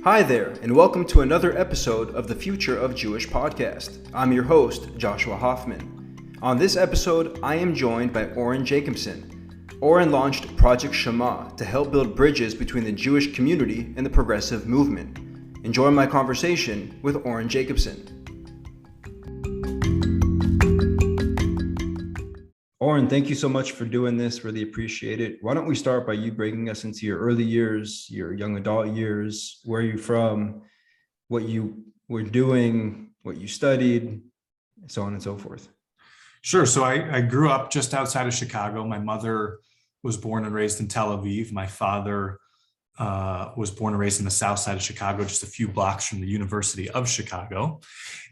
Hi there, and welcome to another episode of the Future of Jewish podcast. I'm your host, Joshua Hoffman. On this episode, I am joined by Oren Jacobson. Oren launched Project Shema to help build bridges between the Jewish community and the progressive movement. Enjoy my conversation with Oren Jacobson. Oren, thank you so much for doing this. Really appreciate it. Why don't we start by you bringing us into your early years, your young adult years, where you're from, what you were doing, what you studied, so on and so forth. Sure. So I grew up just outside of Chicago. My mother was born and raised in Tel Aviv. My father was born and raised in the south side of Chicago, just a few blocks from the University of Chicago.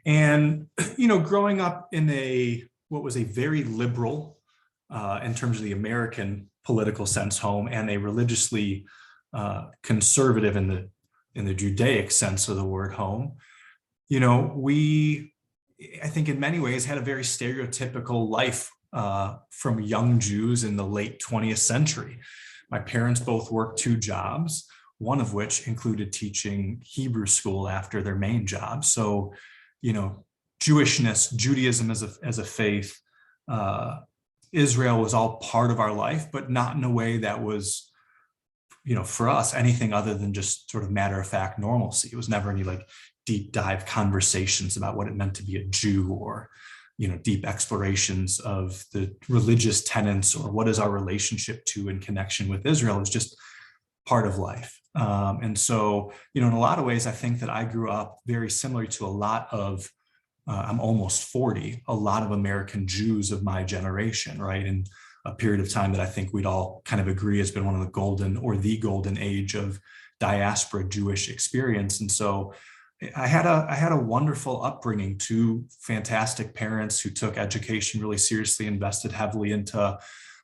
And, growing up in what was a very liberal, in terms of the American political sense, home, and a religiously conservative in the Judaic sense of the word home, I think in many ways had a very stereotypical life from young Jews in the late 20th century. My parents both worked two jobs, one of which included teaching Hebrew school after their main job. So, Jewishness, Judaism as a faith, Israel was all part of our life, but not in a way that was, for us, anything other than just sort of matter of fact normalcy. It was never any deep dive conversations about what it meant to be a Jew or, deep explorations of the religious tenets or what is our relationship to and connection with Israel. It was just part of life. And so, in a lot of ways, I think that I grew up very similar to a lot of I'm almost 40, a lot of American Jews of my generation, right? In a period of time that I think we'd all kind of agree has been one of the golden age of diaspora Jewish experience. And so I had a wonderful upbringing, two fantastic parents who took education really seriously, invested heavily into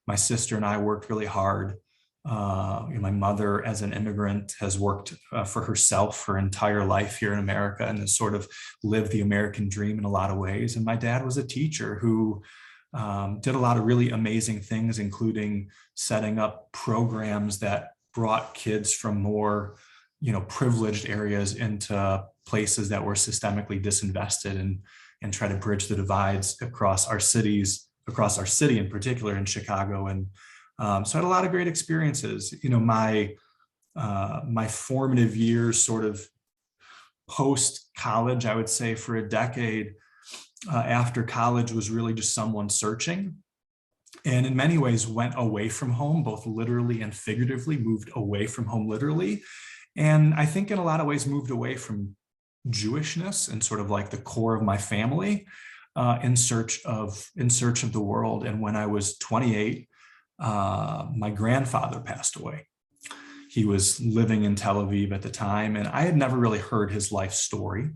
my sister, and I worked really hard. My mother, as an immigrant, has worked for herself her entire life here in America and has sort of lived the American dream in a lot of ways. And my dad was a teacher who did a lot of really amazing things, including setting up programs that brought kids from more, privileged areas into places that were systemically disinvested and try to bridge the divides across our city in particular in Chicago. And so I had a lot of great experiences. My formative years, sort of post college, I would say for a decade after college, was really just someone searching, and in many ways went away from home, both literally and figuratively, moved away from home literally. And I think in a lot of ways moved away from Jewishness and sort of like the core of my family in search of the world. And when I was 28, my grandfather passed away. He was living in Tel Aviv at the time, and I had never really heard his life story.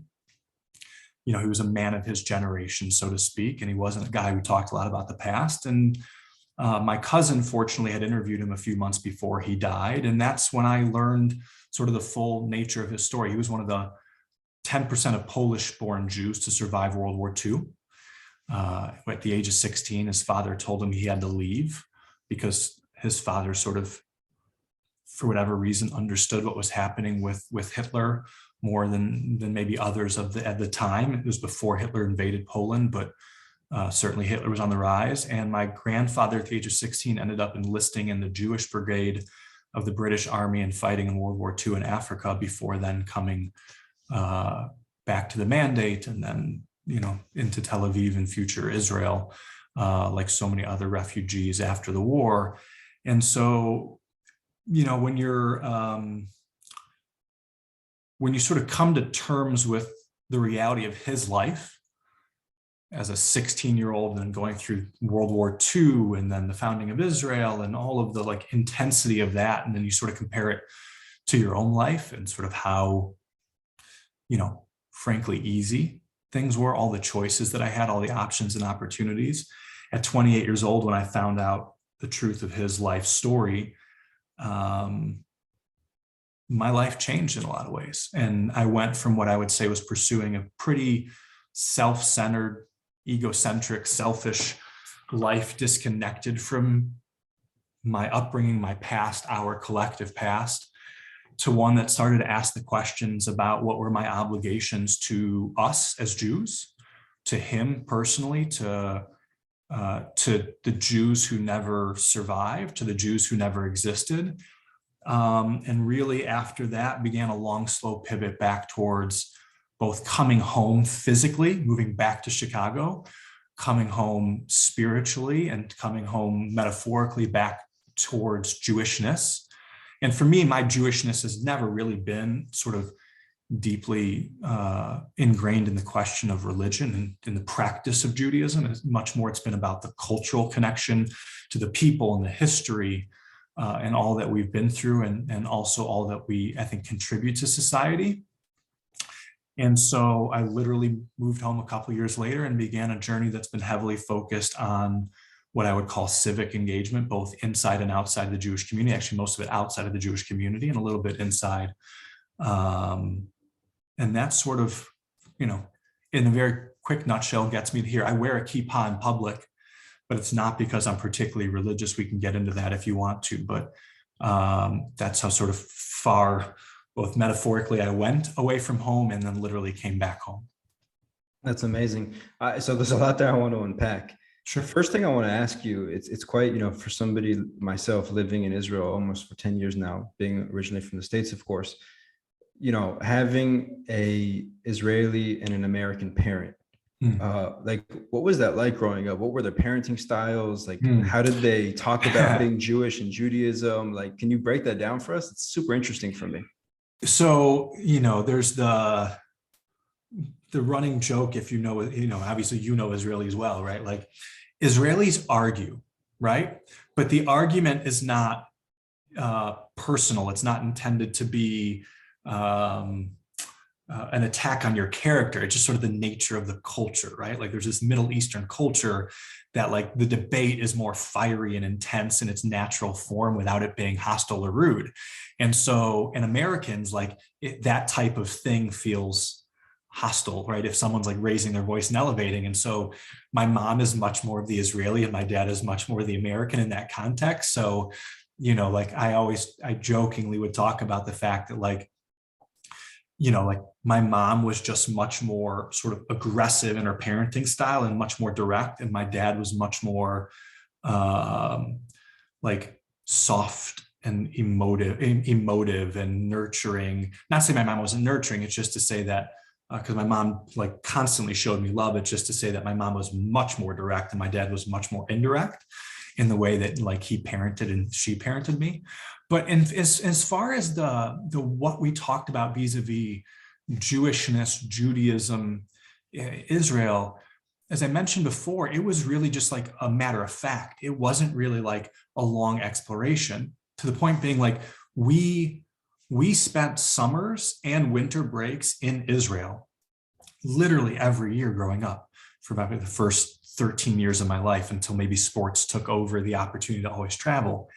He was a man of his generation, so to speak, and he wasn't a guy who talked a lot about the past. And my cousin, fortunately, had interviewed him a few months before he died, and that's when I learned sort of the full nature of his story. He was one of the 10% of Polish-born Jews to survive World War II. At the age of 16, his father told him he had to leave, because his father sort of, for whatever reason, understood what was happening with Hitler more than maybe others at the time. It was before Hitler invaded Poland, but certainly Hitler was on the rise. And my grandfather at the age of 16 ended up enlisting in the Jewish Brigade of the British Army and fighting in World War II in Africa before then coming back to the Mandate and then, into Tel Aviv and future Israel. Like so many other refugees after the war. And so, when you sort of come to terms with the reality of his life as a 16-year-old and then going through World War II and then the founding of Israel and all of the intensity of that, and then you sort of compare it to your own life and sort of how, frankly, easy things were, all the choices that I had, all the options and opportunities. At 28 years old, when I found out the truth of his life story, my life changed in a lot of ways. And I went from what I would say was pursuing a pretty self-centered, egocentric, selfish life, disconnected from my upbringing, my past, our collective past, to one that started to ask the questions about what were my obligations to us as Jews, to him personally, to the Jews who never survived, to the Jews who never existed. And really after that began a long, slow pivot back towards both coming home physically, moving back to Chicago, coming home spiritually, and coming home metaphorically back towards Jewishness. And for me, my Jewishness has never really been sort of deeply ingrained in the question of religion and in the practice of Judaism. It's much more, it's been about the cultural connection to the people and the history and all that we've been through, and also all that we, I think, contribute to society. And so I literally moved home a couple of years later and began a journey that's been heavily focused on what I would call civic engagement, both inside and outside the Jewish community, actually most of it outside of the Jewish community and a little bit inside. And that sort of, in a very quick nutshell, gets me to here. I wear a kippah in public, but it's not because I'm particularly religious. We can get into that if you want to, but that's how sort of far, both metaphorically, I went away from home and then literally came back home. That's amazing. So there's a lot there I want to unpack. Sure. First thing I want to ask you, it's quite, for somebody myself living in Israel almost for 10 years now, being originally from the States, of course, having a Israeli and an American parent, like, what was that like growing up? What were their parenting styles? Like, how did they talk about being Jewish and Judaism? Like, can you break that down for us? It's super interesting for me. So, there's the running joke, if obviously Israelis well, right? Like, Israelis argue, right? But the argument is not personal. It's not intended to be an attack on your character. It's just sort of the nature of the culture, right? Like, there's this Middle Eastern culture that, like, the debate is more fiery and intense in its natural form without it being hostile or rude. And so in Americans, like, that type of thing feels hostile, right? If someone's like raising their voice and elevating. And so my mom is much more of the Israeli and my dad is much more the American in that context. So, like, I jokingly would talk about the fact that, like, like, my mom was just much more sort of aggressive in her parenting style and much more direct. And my dad was much more like soft and emotive and nurturing. Not to say my mom wasn't nurturing, it's just to say that because my mom, like, constantly showed me love. It's just to say that my mom was much more direct and my dad was much more indirect in the way that, like, he parented and she parented me. But as far as the what we talked about vis-a-vis Jewishness, Judaism, Israel, as I mentioned before, it was really just like a matter of fact. It wasn't really like a long exploration, to the point being, like, we spent summers and winter breaks in Israel literally every year growing up for about the first 13 years of my life, until maybe sports took over the opportunity to always travel.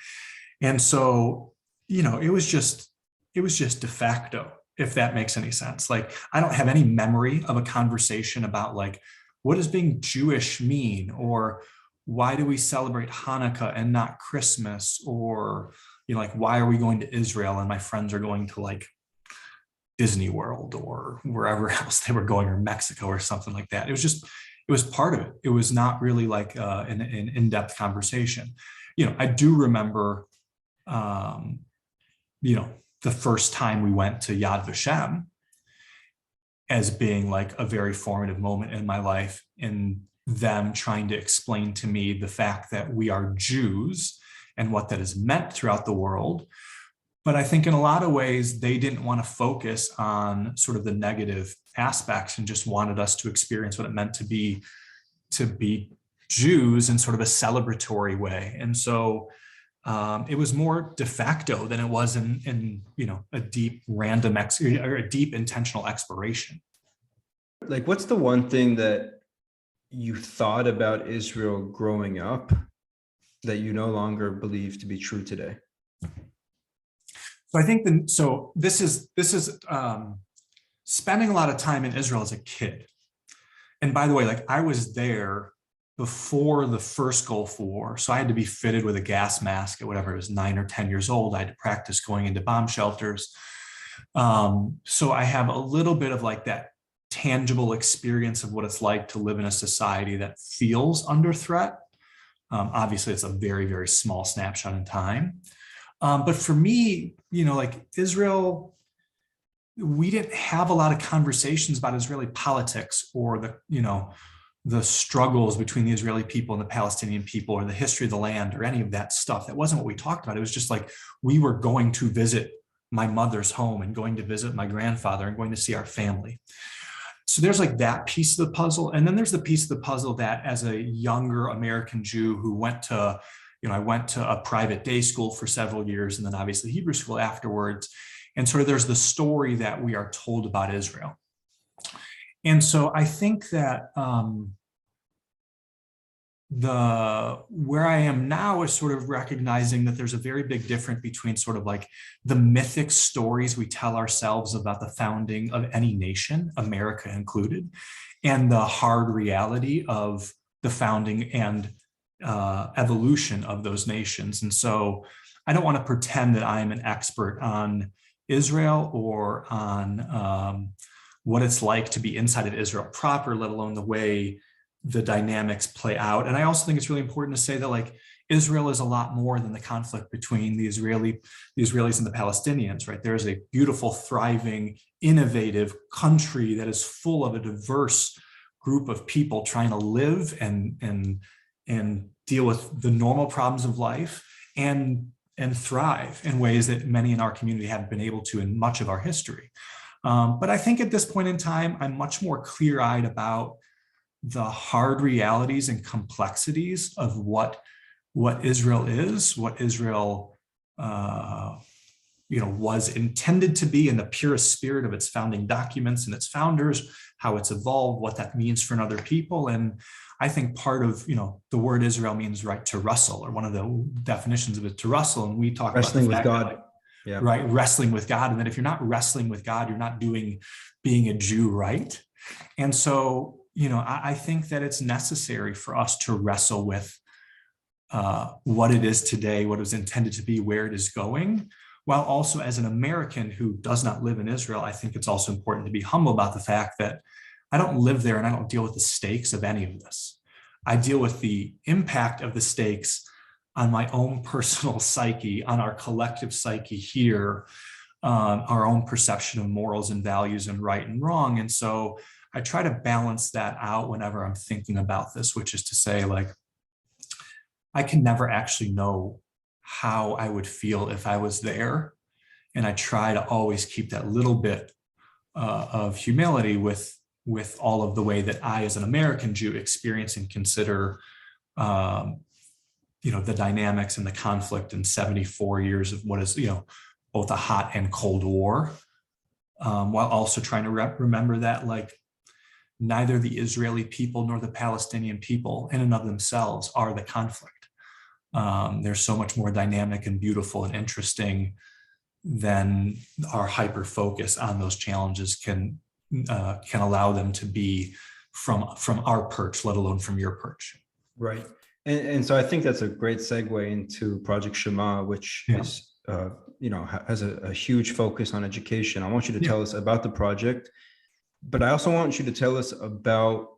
And so, it was just de facto, if that makes any sense. Like, I don't have any memory of a conversation about, like, what does being Jewish mean? Or why do we celebrate Hanukkah and not Christmas? Or, like, why are we going to Israel and my friends are going to, like, Disney World or wherever else they were going, or Mexico or something like that. It was part of it. It was not really like an in-depth conversation. I do remember, the first time we went to Yad Vashem as being like a very formative moment in my life, and them trying to explain to me the fact that we are Jews and what that has meant throughout the world. But I think in a lot of ways, they didn't want to focus on sort of the negative aspects and just wanted us to experience what it meant to be Jews in sort of a celebratory way. And so it was more de facto than it was in a deep random or a deep intentional exploration. Like, what's the one thing that you thought about Israel growing up that you no longer believe to be true today? So I think this is spending a lot of time in Israel as a kid. And by the way, like, I was there before the first Gulf War. So I had to be fitted with a gas mask at whatever it was, 9 or 10 years old. I had to practice going into bomb shelters. So I have a little bit of like that tangible experience of what it's like to live in a society that feels under threat. Obviously, it's a very, very small snapshot in time. But for me, like Israel, we didn't have a lot of conversations about Israeli politics or the struggles between the Israeli people and the Palestinian people or the history of the land or any of that stuff. That wasn't what we talked about. It was just like we were going to visit my mother's home and going to visit my grandfather and going to see our family. So there's like that piece of the puzzle. And then there's the piece of the puzzle that as a younger American Jew who went to, I went to a private day school for several years and then obviously Hebrew school afterwards. And sort of there's the story that we are told about Israel. And so I think that where I am now is sort of recognizing that there's a very big difference between sort of like the mythic stories we tell ourselves about the founding of any nation, America included, and the hard reality of the founding and evolution of those nations. And so I don't want to pretend that I'm an expert on Israel or on what it's like to be inside of Israel proper, let alone the way the dynamics play out. And I also think it's really important to say that like Israel is a lot more than the conflict between the Israelis and the Palestinians, right? There's a beautiful, thriving, innovative country that is full of a diverse group of people trying to live and deal with the normal problems of life and thrive in ways that many in our community haven't been able to in much of our history. But I think at this point in time, I'm much more clear-eyed about the hard realities and complexities of what Israel is, what Israel was intended to be in the purest spirit of its founding documents and its founders, how it's evolved, what that means for other people. And I think part of, the word Israel means right to wrestle, or one of the definitions of it to wrestle. And we talk wrestling about with God. Yeah. Right, wrestling with God. And that if you're not wrestling with God, you're not doing being a Jew right. And so, I think that it's necessary for us to wrestle with what it is today, what it was intended to be, where it is going, while also as an American who does not live in Israel, I think it's also important to be humble about the fact that I don't live there and I don't deal with the stakes of any of this. I deal with the impact of the stakes on my own personal psyche, on our collective psyche here, our own perception of morals and values and right and wrong. And so I try to balance that out whenever I'm thinking about this, which is to say, like, I can never actually know how I would feel if I was there. And I try to always keep that little bit of humility with all of the way that I, as an American Jew, experience and consider the dynamics and the conflict in 74 years of what is, both a hot and cold war, while also trying to remember that, like, neither the Israeli people nor the Palestinian people in and of themselves are the conflict. They're so much more dynamic and beautiful and interesting than our hyper focus on those challenges can allow them to be from our perch, let alone from your perch. Right. And so I think that's a great segue into Project Shema, which is, has a huge focus on education. I want you to tell us about the project, but I also want you to tell us about,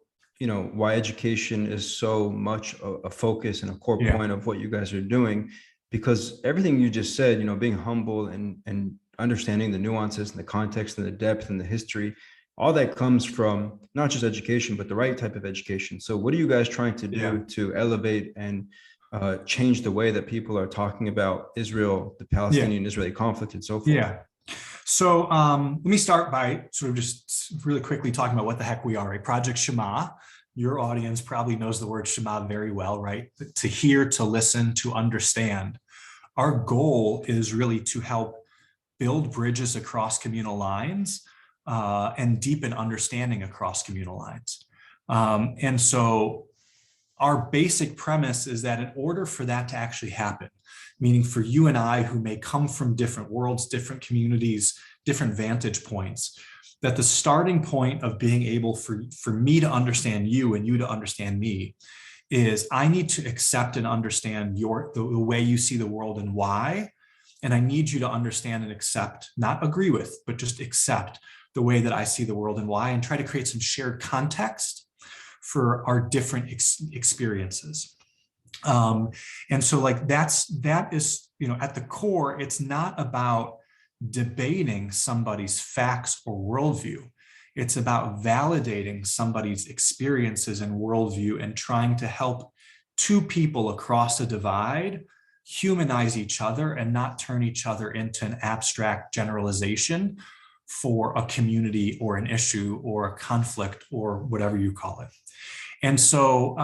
why education is so much a focus and a core point of what you guys are doing, because everything you just said, being humble and understanding the nuances and the context and the depth and the history, all that comes from not just education, but the right type of education. So what are you guys trying to do to elevate and change the way that people are talking about Israel, the Palestinian-Israeli conflict, and so forth? Yeah. So let me start by sort of just really quickly talking about what the heck we are. Project Shema. Your audience probably knows the word Shema very well, right? To hear, to listen, to understand. Our goal is really to help build bridges across communal lines and deepen understanding across communal lines. And so our basic premise is that in order for that to actually happen, meaning for you and I who may come from different worlds, different communities, different vantage points, that the starting point of being able for me to understand you and you to understand me is I need to accept and understand the way you see the world and why. And I need you to understand and accept, not agree with, but just accept the way that I see the world and why, and try to create some shared context for our different experiences. And so like that is, at the core, it's not about debating somebody's facts or worldview. It's about validating somebody's experiences and worldview and trying to help two people across a divide humanize each other and not turn each other into an abstract generalization for a community or an issue or a conflict or whatever you call it. And so,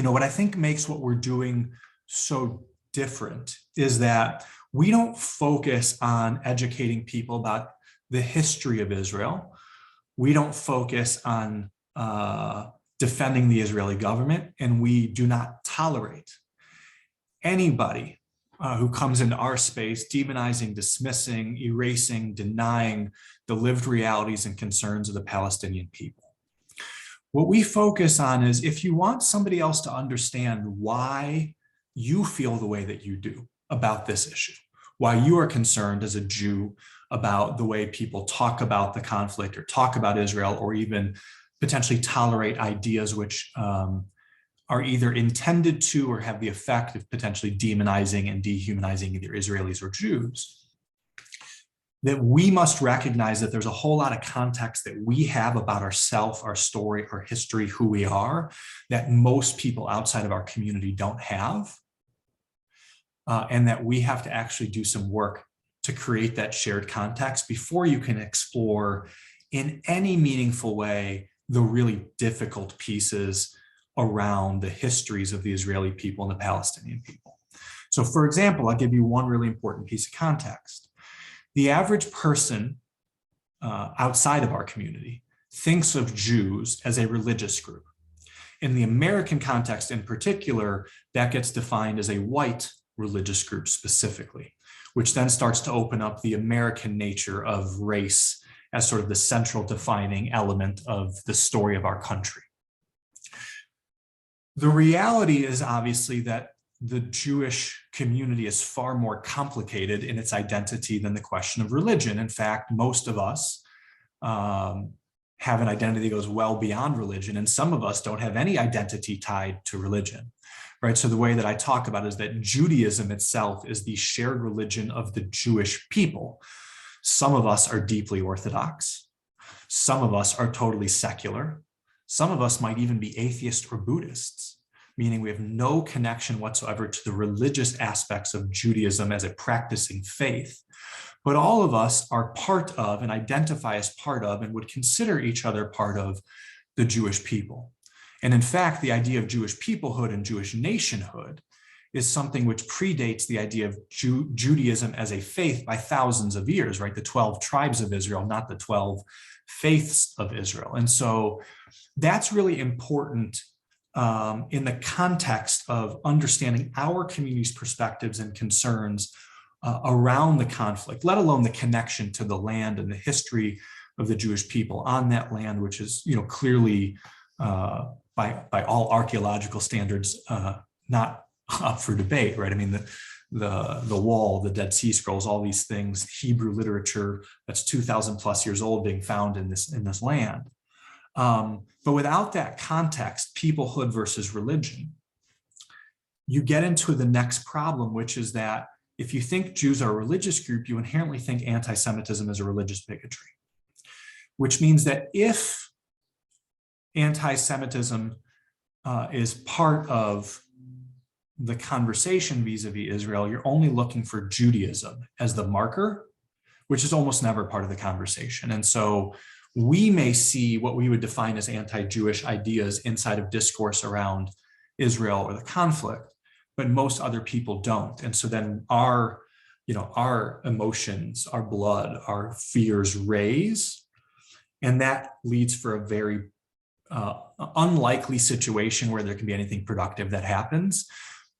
what I think makes what we're doing so different is that we don't focus on educating people about the history of Israel. We don't focus on defending the Israeli government, and we do not tolerate anybody who comes into our space demonizing, dismissing, erasing, denying the lived realities and concerns of the Palestinian people. What we focus on is if you want somebody else to understand why you feel the way that you do about this issue, why you are concerned as a Jew about the way people talk about the conflict or talk about Israel, or even potentially tolerate ideas which are either intended to or have the effect of potentially demonizing and dehumanizing either Israelis or Jews, that we must recognize that there's a whole lot of context that we have about ourselves, our story, our history, who we are, that most people outside of our community don't have. And that we have to actually do some work to create that shared context before you can explore in any meaningful way the really difficult pieces around the histories of the Israeli people and the Palestinian people. So for example, I'll give you one really important piece of context. The average person outside of our community thinks of Jews as a religious group. In the American context in particular, that gets defined as a white religious group specifically, which then starts to open up the American nature of race as sort of the central defining element of the story of our country. The reality is obviously that the Jewish community is far more complicated in its identity than the question of religion. In fact, most of us have an identity that goes well beyond religion, and some of us don't have any identity tied to religion, right? So the way that I talk about it is that Judaism itself is the shared religion of the Jewish people. Some of us are deeply Orthodox. Some of us are totally secular. Some of us might even be atheists or Buddhists, meaning we have no connection whatsoever to the religious aspects of Judaism as a practicing faith. But all of us are part of and identify as part of and would consider each other part of the Jewish people. And in fact, the idea of Jewish peoplehood and Jewish nationhood is something which predates the idea of Judaism as a faith by thousands of years, right? The 12 tribes of Israel, not the 12 faiths of Israel. And so that's really important in the context of understanding our community's perspectives and concerns around the conflict, let alone the connection to the land and the history of the Jewish people on that land, which is, clearly by all archaeological standards, not up for debate, right? I mean, the wall, the Dead Sea Scrolls, all these things, Hebrew literature that's 2,000 plus years old being found in this land. But without that context, peoplehood versus religion, you get into the next problem, which is that if you think Jews are a religious group, you inherently think anti-Semitism is a religious bigotry, which means that if anti-Semitism is part of the conversation vis-a-vis Israel, you're only looking for Judaism as the marker, which is almost never part of the conversation. And so we may see what we would define as anti-Jewish ideas inside of discourse around Israel or the conflict, but most other people don't. And so then our emotions, our blood, our fears raise, and that leads for a very unlikely situation where there can be anything productive that happens.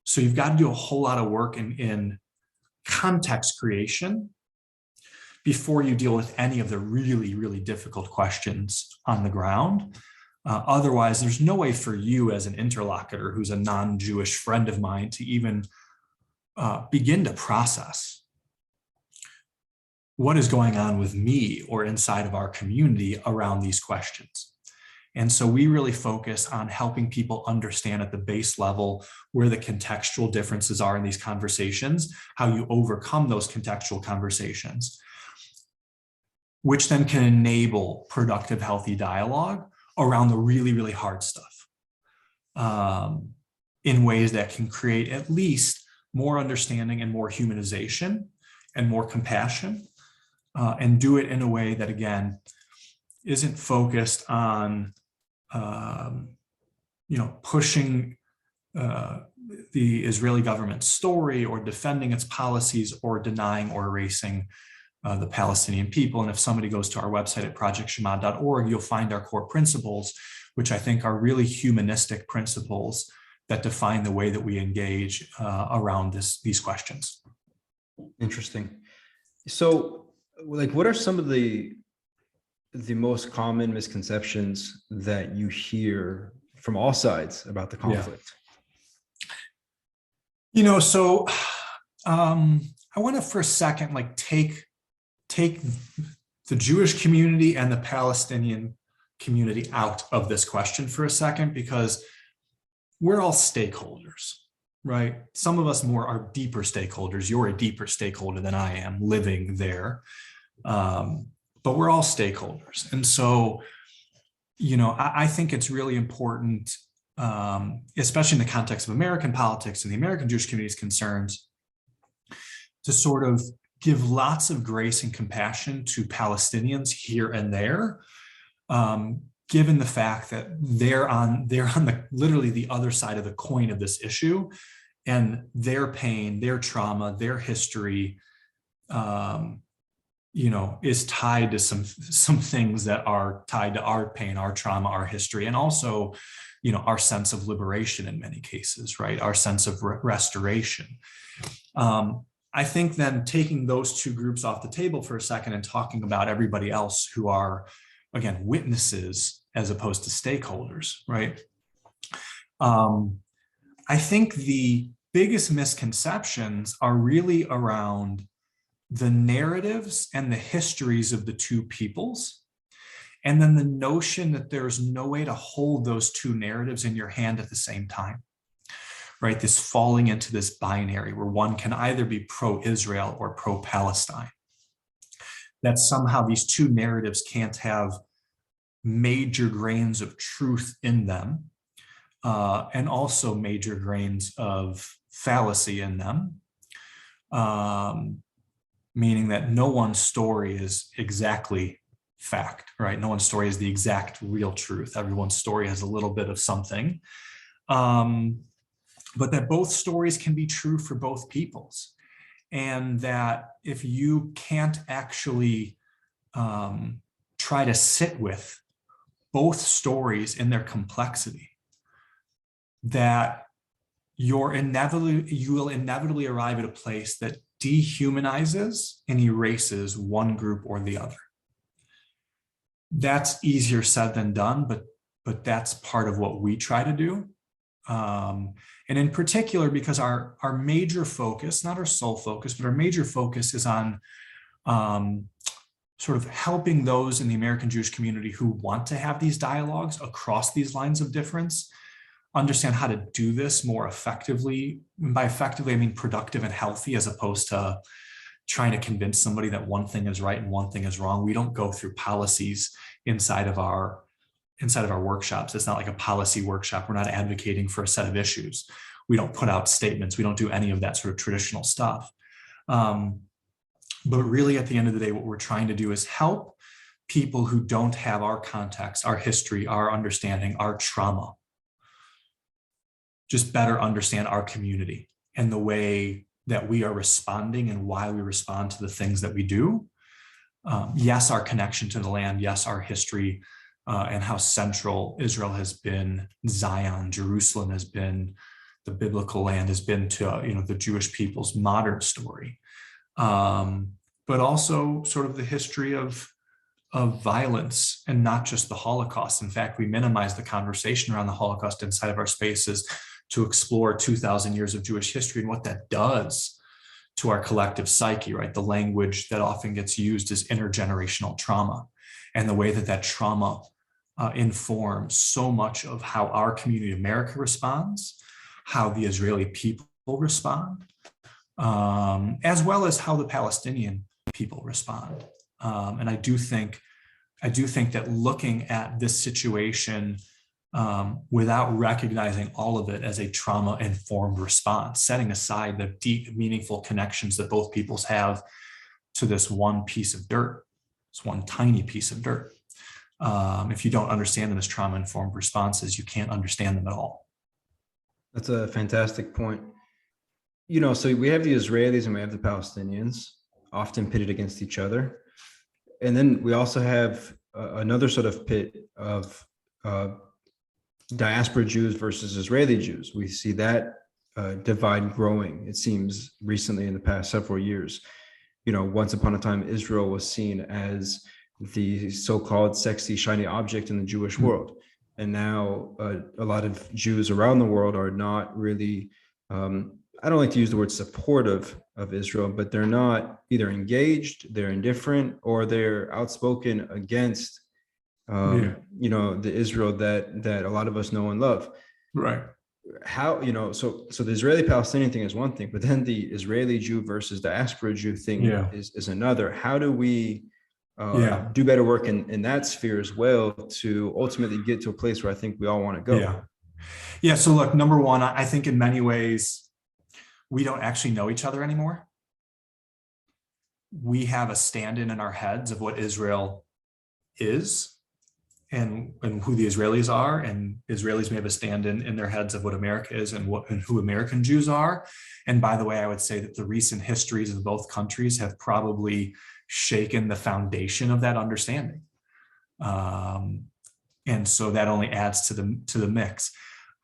So you've got to do a whole lot of work in context creation before you deal with any of the really, really difficult questions on the ground. Otherwise, there's no way for you as an interlocutor who's a non-Jewish friend of mine to even begin to process what is going on with me or inside of our community around these questions. And so we really focus on helping people understand at the base level where the contextual differences are in these conversations, how you overcome those contextual conversations, which then can enable productive, healthy dialogue around the really, really hard stuff in ways that can create at least more understanding and more humanization and more compassion, and do it in a way that, again, isn't focused on pushing the Israeli government's story or defending its policies or denying or erasing the Palestinian people. And if somebody goes to our website at projectshema.org, you'll find our core principles, which I think are really humanistic principles that define the way that we engage around these questions. Interesting. So, what are some of the most common misconceptions that you hear from all sides about the conflict? So I want to for a second take the Jewish community and the Palestinian community out of this question for a second, because we're all stakeholders, right? Some of us are deeper stakeholders. You're a deeper stakeholder than I am living there. But we're all stakeholders. And so, I think it's really important, especially in the context of American politics and the American Jewish community's concerns, to sort of give lots of grace and compassion to Palestinians here and there, given the fact that they're on literally the other side of the coin of this issue, and their pain, their trauma, their history, is tied to some things that are tied to our pain, our trauma, our history, and also, our sense of liberation in many cases, right? Our sense of restoration. I think then taking those two groups off the table for a second and talking about everybody else who are, again, witnesses as opposed to stakeholders, right? I think the biggest misconceptions are really around the narratives and the histories of the two peoples, and then the notion that there's no way to hold those two narratives in your hand at the same time, right? This falling into this binary where one can either be pro-Israel or pro-Palestine. That somehow these two narratives can't have major grains of truth in them, and also major grains of fallacy in them, meaning that no one story is exactly fact, right? No one's story is the exact real truth. Everyone's story has a little bit of something, but that both stories can be true for both peoples. And that if you can't actually try to sit with both stories in their complexity, that you will inevitably arrive at a place that dehumanizes and erases one group or the other. That's easier said than done, but that's part of what we try to do. And in particular, because our major focus, not our sole focus, but our major focus is on sort of helping those in the American Jewish community who want to have these dialogues across these lines of difference understand how to do this more effectively. And by effectively, I mean productive and healthy, as opposed to trying to convince somebody that one thing is right and one thing is wrong. We don't go through policies inside of our workshops. It's not like a policy workshop. We're not advocating for a set of issues. We don't put out statements. We don't do any of that sort of traditional stuff. But really, at the end of the day, what we're trying to do is help people who don't have our context, our history, our understanding, our trauma, just better understand our community and the way that we are responding and why we respond to the things that we do. Yes, our connection to the land. Yes, our history, and how central Israel has been, Zion, Jerusalem has been, the biblical land has been to the Jewish people's modern story, but also sort of the history of of violence and not just the Holocaust. In fact, we minimize the conversation around the Holocaust inside of our spaces to explore 2,000 years of Jewish history and what that does to our collective psyche, right? The language that often gets used is intergenerational trauma, and the way that that trauma informs so much of how our community, America, responds, how the Israeli people respond, as well as how the Palestinian people respond. And I do think that looking at this situation without recognizing all of it as a trauma-informed response, setting aside the deep, meaningful connections that both peoples have to this one piece of dirt, this one tiny piece of dirt. If you don't understand them as trauma-informed responses, you can't understand them at all. That's a fantastic point. So we have the Israelis and we have the Palestinians, often pitted against each other. And then we also have another sort of pit of diaspora Jews versus Israeli Jews. We see that divide growing, it seems, recently in the past several years. Once upon a time, Israel was seen as the so-called sexy, shiny object in the Jewish world. And now a lot of Jews around the world are not really, I don't like to use the word supportive of Israel, but they're not either engaged, they're indifferent, or they're outspoken against, the Israel that a lot of us know and love. Right. How, so the Israeli-Palestinian thing is one thing, but then the Israeli Jew versus diaspora Jew thing is another. How do we do better work in that sphere as well to ultimately get to a place where I think we all want to go? Yeah. So look, number one, I think in many ways, we don't actually know each other anymore. We have a stand-in in our heads of what Israel is and who the Israelis are, and Israelis may have a stand-in in their heads of what America is and who American Jews are. And by the way, I would say that the recent histories of both countries have probably shaken the foundation of that understanding. And so that only adds to the mix.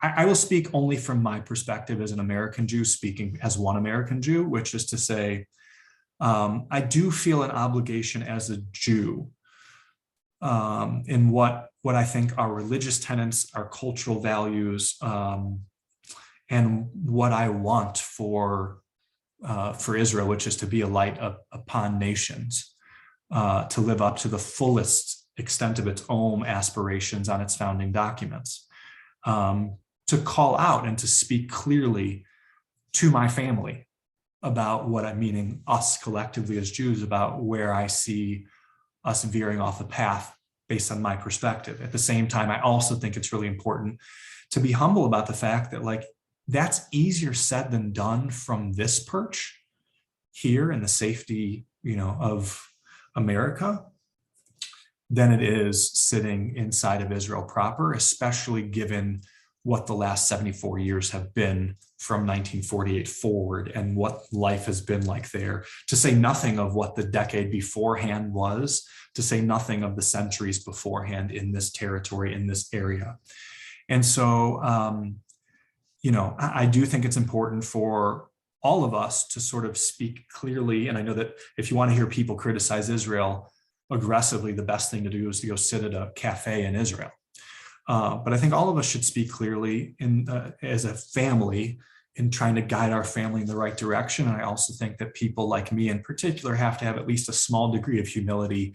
I will speak only from my perspective as an American Jew, speaking as one American Jew, which is to say, I do feel an obligation as a Jew in what I think are religious tenets, our cultural values, and what I want for Israel, which is to be a light upon nations, to live up to the fullest extent of its own aspirations on its founding documents, to call out and to speak clearly to my family about what I'm meaning, us collectively as Jews, about where I see us veering off the path based on my perspective. At the same time, I also think it's really important to be humble about the fact that that's easier said than done from this perch here in the safety, of America than it is sitting inside of Israel proper, especially given what the last 74 years have been from 1948 forward and what life has been like there, to say nothing of what the decade beforehand was, to say nothing of the centuries beforehand in this territory, in this area. And so, I do think it's important for all of us to sort of speak clearly. And I know that if you want to hear people criticize Israel aggressively, the best thing to do is to go sit at a cafe in Israel. But I think all of us should speak clearly as a family in trying to guide our family in the right direction. And I also think that people like me in particular have to have at least a small degree of humility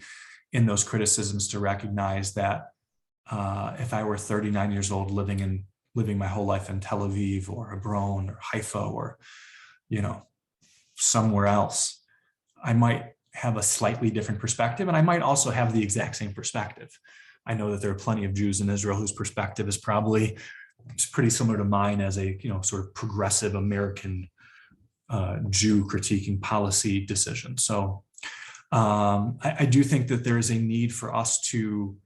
in those criticisms to recognize that if I were 39 years old living my whole life in Tel Aviv or Hebron or Haifa or, somewhere else, I might have a slightly different perspective. And I might also have the exact same perspective. I know that there are plenty of Jews in Israel whose perspective is probably pretty similar to mine as a, sort of progressive American Jew critiquing policy decisions. So I do think that there is a need for us to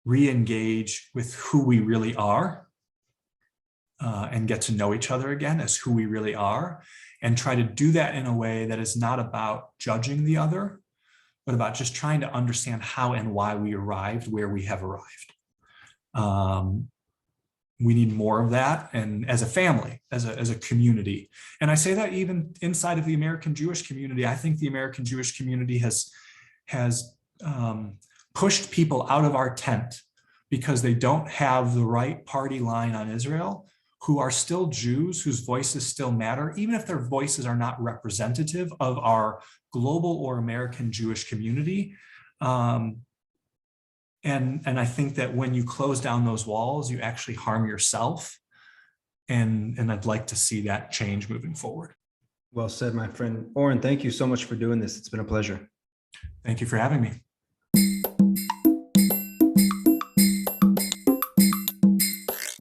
re-engage with who we really are and get to know each other again as who we really are, and try to do that in a way that is not about judging the other, but about just trying to understand how and why we arrived where we have arrived. We need more of that, and as a family, as a community. And I say that even inside of the American Jewish community. I think the American Jewish community has pushed people out of our tent because they don't have the right party line on Israel, who are still Jews, whose voices still matter, even if their voices are not representative of our global or American Jewish community. And I think that when you close down those walls, you actually harm yourself. And I'd like to see that change moving forward. Well said, my friend. Oren, thank you so much for doing this. It's been a pleasure. Thank you for having me.